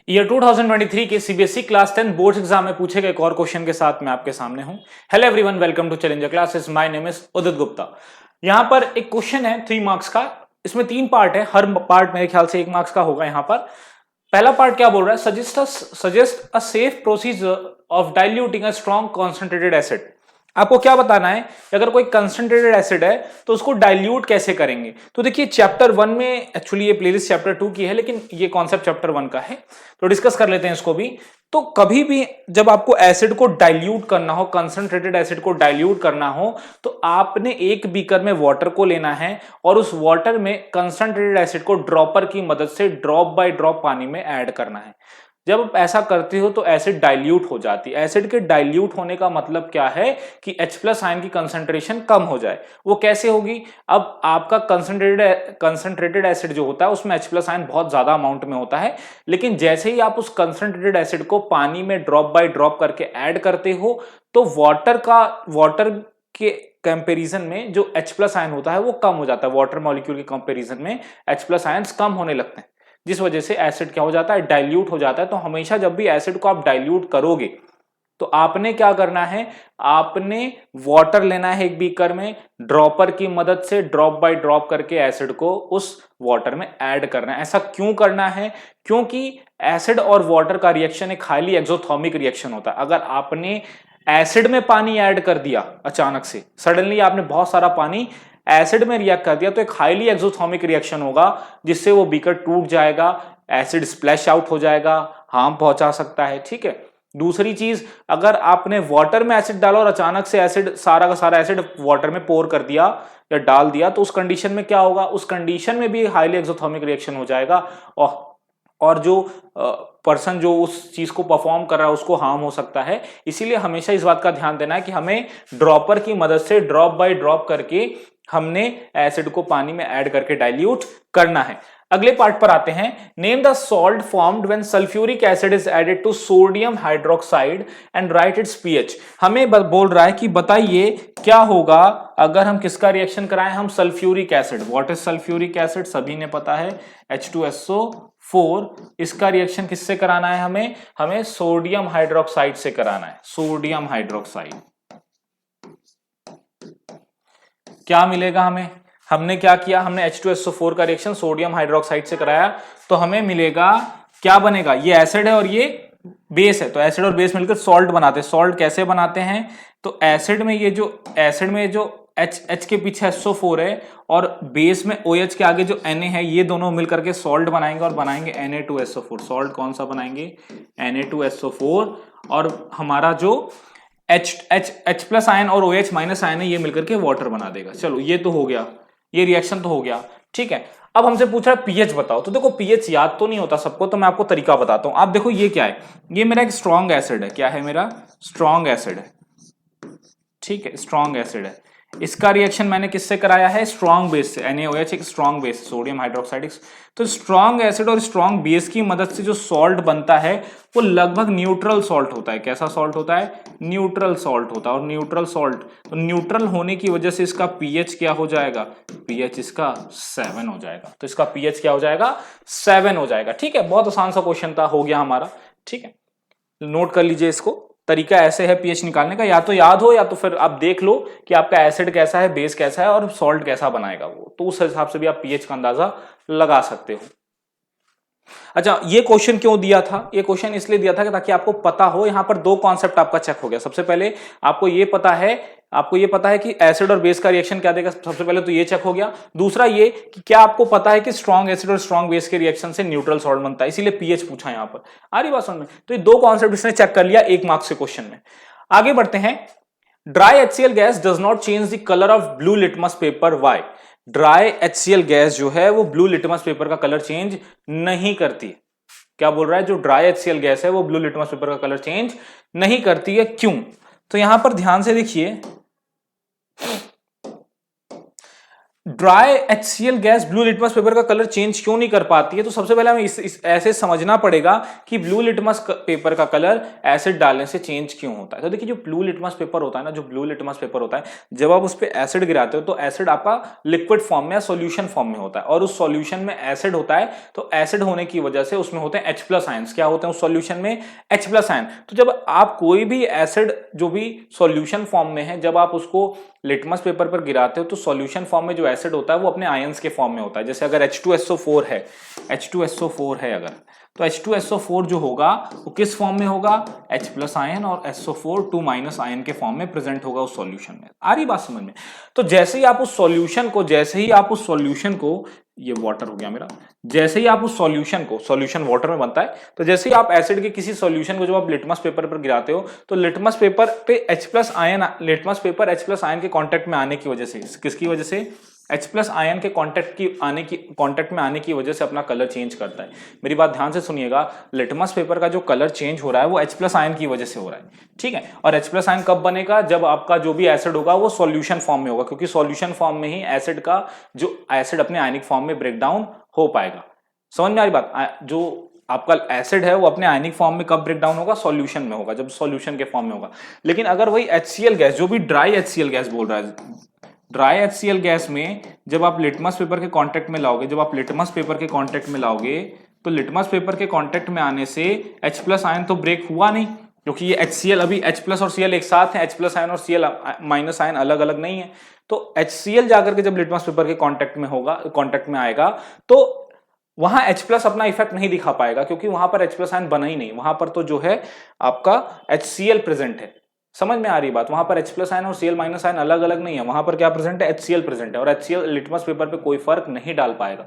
Year 2023 के CBSE class 10 board exam में पूछे गए एक और क्वेश्चन के साथ मैं आपके सामने हूं। Hello everyone, welcome to challenger classes. My name is Udit Gupta. यहां पर एक क्वेश्चन है 3 मार्क्स का। इसमें 3 पार्ट है, हर पार्ट मेरे ख्याल से 1 मार्क्स का होगा। यहां पर पहला पार्ट क्या बोल रहा है, suggest a safe procedure of diluting a strong concentrated acid. आपको क्या बताना है कि अगर कोई कंसंट्रेटेड एसिड है तो उसको डाइल्यूट कैसे करेंगे। तो देखिए चैप्टर 1 में, एक्चुअली ये प्लेलिस्ट चैप्टर 2 की है लेकिन ये कॉन्सेप्ट चैप्टर 1 का है, तो डिस्कस कर लेते हैं इसको भी। तो कभी भी जब आपको एसिड को डाइल्यूट करना हो, कंसंट्रेटेड एसिड को डाइल्यूट करना हो, तो आपने एक बीकर में वाटर को लेना है और उस वाटर में कंसंट्रेटेड एसिड को ड्रॉपर की मदद से ड्रॉप बाय ड्रॉप पानी में ऐड करना है। जब आप ऐसा करते हो तो एसिड डाइल्यूट हो जाती है। एसिड के डाइल्यूट होने का मतलब क्या है कि H+ आयन की कंसंट्रेशन कम हो जाए। वो कैसे होगी? अब आपका कंसंट्रेटेड एसिड जो होता है उसमें H+ आयन बहुत ज्यादा अमाउंट में होता है, लेकिन जैसे ही आप उस कंसंट्रेटेड एसिड को पानी में ड्रॉप बाय ड्रॉप करके ऐड करते हो तो वाटर के कंपैरिजन में जो H+ आयन होता है वो कम हो जाता है। वाटर मॉलिक्यूल के कंपैरिजन में H+ आयंस कम होने लगते हैं, जिस वजह से एसिड क्या हो जाता है, डाइल्यूट हो जाता है। तो हमेशा जब भी एसिड को आप डाइल्यूट करोगे तो आपने क्या करना है, आपने वाटर लेना है एक बीकर में, ड्रॉपर की मदद से ड्रॉप बाय ड्रॉप करके एसिड को उस वाटर में ऐड करना है। ऐसा क्यों करना है? क्योंकि एसिड और वाटर का रिएक्शन एक हाईली एक्सोथर्मिक रिएक्शन होता है। अगर आपने एसिड में पानी ऐड कर दिया अचानक से, सडनली आपने बहुत सारा पानी एसिड में रिएक्ट कर दिया, तो एक हाईली एक्सोथर्मिक रिएक्शन होगा जिससे वो बीकर टूट जाएगा, एसिड स्प्लैश आउट हो जाएगा, हार्म पहुंचा सकता है। ठीक है। दूसरी चीज, अगर आपने वाटर में एसिड डाला और अचानक से एसिड, सारा का सारा एसिड वाटर में पोर कर दिया या डाल दिया, तो उस कंडीशन में क्या होगा, उस कंडीशन में भी हाईली एक्सोथर्मिक रिएक्शन हो जाएगा और जो पर्सन जो उस चीज को परफॉर्म कर रहा है उसको हार्म हो सकता है। इसीलिए हमेशा इस बात का ध्यान देना है कि हमें ड्रॉपर की मदद से ड्रॉप बाय ड्रॉप करके हमने एसिड को पानी में ऐड करके डाइल्यूट करना है। अगले पार्ट पर आते हैं। Name the salt formed when sulphuric acid is added to sodium hydroxide and write its pH. हमें बोल रहा है कि बताइए क्या होगा अगर हम किसका रिएक्शन कराएं, हम sulphuric acid. What is sulphuric acid? सभी ने पता है, H2SO4। इसका रिएक्शन किससे कराना है? हमें सोडियम हाइड्रोक्साइड से कराना है। सोडियम हाइड्रोक्साइड क्या मिलेगा हमें? हमने क्या किया, हमने H2SO4 का रिएक्शन सोडियम हाइड्रोक्साइड से कराया, तो हमें मिलेगा, क्या बनेगा, ये एसिड है और ये बेस है, तो एसिड और बेस मिलकर सॉल्ट बनाते हैं। सॉल्ट कैसे बनाते हैं? तो एसिड में जो H के पीछे SO4 है और बेस में OH के आगे जो Na है, ये दोनों मिलकर के सॉल्ट बनाएंगे और बनाएंगे Na2SO4। सॉल्ट कौन सा बनाएंगे? Na2SO4। और हमारा जो H+ आयन और OH- आयन है, ये मिलकर के वाटर बना देगा। चलो ये तो हो गया, ये रिएक्शन तो हो गया। ठीक है। अब हमसे पूछ रहा है पीएच बताओ। तो देखो पीएच याद तो नहीं होता सबको, तो मैं आपको तरीका बताता हूं। आप देखो ये क्या है, ये मेरा एक स्ट्रॉन्ग एसिड है। क्या है मेरा? स्ट्रॉन्ग एसिड है। ठीक है, स्ट्रॉन्ग एसिड है। इसका रिएक्शन मैंने किससे कराया है? स्ट्रॉन्ग बेस से। NaOH एक स्ट्रॉन्ग बेस, सोडियम हाइड्रोक्साइड। तो स्ट्रॉन्ग एसिड और स्ट्रॉन्ग बेस की मदद से जो सॉल्ट बनता है वो लगभग न्यूट्रल सॉल्ट होता है। कैसा सॉल्ट होता है? न्यूट्रल सॉल्ट होता है। और न्यूट्रल सॉल्ट, तो न्यूट्रल होने की वजह से इसका पीएच क्या हो जाएगा? पीएच इसका 7 हो जाएगा। तो इसका पीएच क्या हो जाएगा? 7 हो जाएगा। ठीक है, बहुत आसान सा क्वेश्चन था, हो गया हमारा। ठीक है, नोट कर लीजिए इसको। तरीका ऐसे है पीएच निकालने का, या तो याद हो या तो फिर आप देख लो कि आपका एसिड कैसा है, बेस कैसा है और सॉल्ट कैसा बनाएगा वो, तो उस हिसाब से भी आप पीएच का अंदाजा लगा सकते हो। अच्छा, ये क्वेश्चन क्यों दिया था? ये क्वेश्चन इसलिए दिया था कि ताकि आपको पता हो। यहां पर 2 कॉन्सेप्ट आपका चेक हो गया। सबसे पहले आपको ये पता है कि एसिड और बेस का रिएक्शन क्या देगा। सबसे पहले तो ये चेक हो गया। दूसरा ये कि क्या आपको पता है कि स्ट्रॉन्ग एसिड और स्ट्रॉन्ग बेस के रिएक्शन से न्यूट्रल सॉल्ट बनता है, इसीलिए पीएच पूछा यहां पर। आ रही बात समझ में? तो ये 2 कॉन्सेप्ट इसने चेक कर लिया 1 मार्क्स के क्वेश्चन में। आगे बढ़ते हैं। Dry HCl gas does not change the colour of blue litmus paper. Why? Dry HCl gas जो है वो ब्लू लिटमस पेपर का कलर चेंज नहीं करती। क्या बोल रहा है? जो ड्राई HCl गैस है वो ब्लू लिटमस पेपर का कलर चेंज नहीं करती है। क्यों? तो यहां पर ध्यान से देखिए, dry HCl gas blue litmus paper का कलर चेंज क्यों नहीं कर पाती है? तो सबसे पहले हमें इस ऐसे समझना पड़ेगा कि ब्लू लिटमस पेपर का कलर एसिड डालने से चेंज क्यों होता है। तो देखिए, जो ब्लू लिटमस पेपर होता है ना, जो ब्लू लिटमस पेपर होता है, जब आप उस पर एसिड गिराते हो तो एसिड आपका लिक्विड फॉर्म में या सॉल्यूशन फॉर्म में होता है, और उस सॉल्यूशन में एसिड होता है। तो एसिड होने की वजह से उसमें होते हैं H+ आयंस। क्या होते हैं उस सॉल्यूशन में? H+ ion. तो जब आप कोई भी एसिड जो भी सॉल्यूशन फॉर्म में है, जब आप उसको लिटमस पेपर पर गिराते हो तो सॉल्यूशन फॉर्म में जो एसिड होता है वो अपने आयंस के फॉर्म में होता है। जैसे अगर H2SO4 है, H2SO4 है अगर, तो H2SO4 जो होगा वो किस फॉर्म में होगा? H+ आयन और SO4 2- आयन के फॉर्म में प्रेजेंट होगा उस सॉल्यूशन में। आ रही बात समझ में? तो जैसे ही आप उस सॉल्यूशन को ये वाटर हो गया मेरा, जैसे ही आप उस सॉल्यूशन को, सॉल्यूशन वाटर में बनता है, तो जैसे ही आप एसिड के किसी सॉल्यूशन को जब आप लिटमस पेपर पर गिराते हो तो लिटमस पेपर पे H+ ion, litmus paper H+ ion के कांटेक्ट में आने की वजह से, किसकी वजह से? H+ आयन के कांटेक्ट में आने की वजह से अपना कलर चेंज करता है। मेरी बात ध्यान से सुनिएगा, लिटमस पेपर का जो कलर चेंज हो रहा है वो H+ आयन की वजह से हो रहा है, ठीक है। और H+ आयन कब बनेगा? जब आपका जो भी एसिड होगा वो सॉल्यूशन फॉर्म में होगा, क्योंकि सॉल्यूशन फॉर्म में ही एसिड का जो एसिड अपने आयनिक फॉर्म में ब्रेक डाउन हो पाएगा। समझ में आ रही बात? जो आपका एसिड है वो अपने आयनिक फॉर्म में कब ब्रेक डाउन होगा? सॉल्यूशन में होगा, जब सॉल्यूशन के फॉर्म में होगा। लेकिन अगर वही HCl गैस, जो भी ड्राई HCl गैस बोल रहा है, ड्राई HCl गैस में जब आप लिटमस पेपर के कांटेक्ट में लाओगे, तो लिटमस पेपर के कांटेक्ट में आने से H+ आयन तो ब्रेक हुआ नहीं, क्योंकि ये HCl, अभी H+ और Cl एक साथ है, H+ आयन और Cl- आयन अलग अलग नहीं है। तो HCl जाकर के जब लिटमस पेपर के कांटेक्ट में आएगा, तो वहां H+ अपना इफेक्ट नहीं दिखा पाएगा, क्योंकि वहां पर H+ आयन बना ही नहीं। वहां पर तो जो है आपका HCl प्रेजेंट है। समझ में आ रही बात? वहां पर H+ आयन और Cl- आयन अलग अलग नहीं है, वहां पर क्या प्रेजेंट है? HCl प्रेजेंट है। और HCl लिटमस पेपर पे कोई फर्क नहीं डाल पाएगा,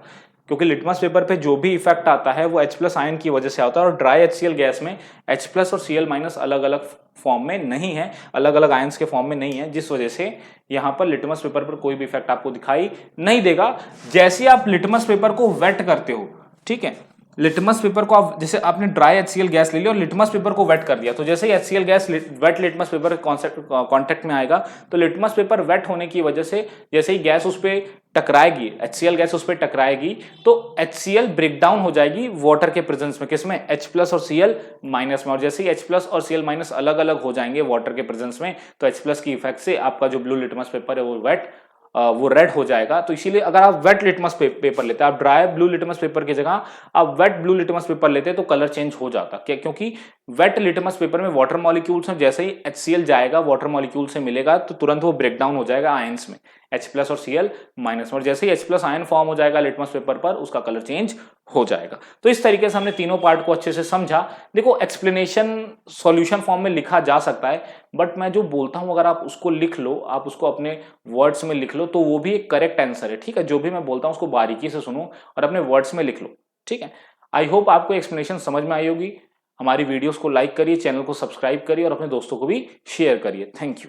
क्योंकि लिटमस पेपर पे जो भी इफेक्ट आता है वो H+ आयन की वजह से आता है। और ड्राई HCl गैस में H+ और Cl- अलग अलग फॉर्म में नहीं है, अलग अलग आयंस के फॉर्म में नहीं है, जिस वजह से यहां पर लिटमस पेपर पर कोई भी इफेक्ट आपको दिखाई नहीं देगा। जैसे आप लिटमस पेपर को वेट करते हो, ठीक है, लिटमस पेपर को आप, जैसे आपने ड्राई HCl गैस ले लिया और लिटमस पेपर को वेट कर दिया, तो जैसे ही HCl gas wet litmus paper contact में आएगा, तो लिटमस पेपर वेट होने की वजह से जैसे ही गैस उस पर टकराएगी, HCl गैस उस पर टकराएगी, तो HCl ब्रेक डाउन हो जाएगी वाटर के प्रेजेंस में। किसमें? H+ और Cl- में। और जैसे ही H+ और Cl- अलग अलग हो जाएंगे वाटर के प्रेजेंस में, तो H+ की इफेक्ट से आपका जो ब्लू लिटमस पेपर है वो रेड हो जाएगा। तो इसीलिए अगर आप वेट लिटमस पेपर लेते हैं, आप ड्राई ब्लू लिटमस पेपर की जगह आप वेट ब्लू लिटमस पेपर लेते, तो कलर चेंज हो जाता। क्या? क्योंकि वेट लिटमस पेपर में वाटर मॉलिक्यूल्स में जैसे ही HCl जाएगा, वाटर मॉलिक्यूल से मिलेगा, तो तुरंत वो ब्रेक डाउन हो जाएगा आयंस में, H+ और Cl- और जैसे ही H+ आयन फॉर्म हो जाएगा लिटमस पेपर पर, उसका कलर चेंज हो जाएगा। तो इस तरीके से हमने तीनों पार्ट को अच्छे से समझा। देखो, एक्सप्लेनेशन सॉल्यूशन फॉर्म में लिखा जा सकता है, बट मैं जो बोलता हूं अगर आप उसको लिख लो, आप उसको अपने वर्ड्स में लिख लो, तो वो भी एक करेक्ट आंसर है, ठीक है। जो भी मैं बोलता हूं उसको बारीकी से सुनो और अपने वर्ड्स में लिख लो, ठीक है। आई होप आपको एक्सप्लेनेशन समझ में आई होगी। हमारी वीडियोस को लाइक करिए, चैनल को सब्सक्राइब करिए और अपने दोस्तों को भी शेयर करिए। Thank you.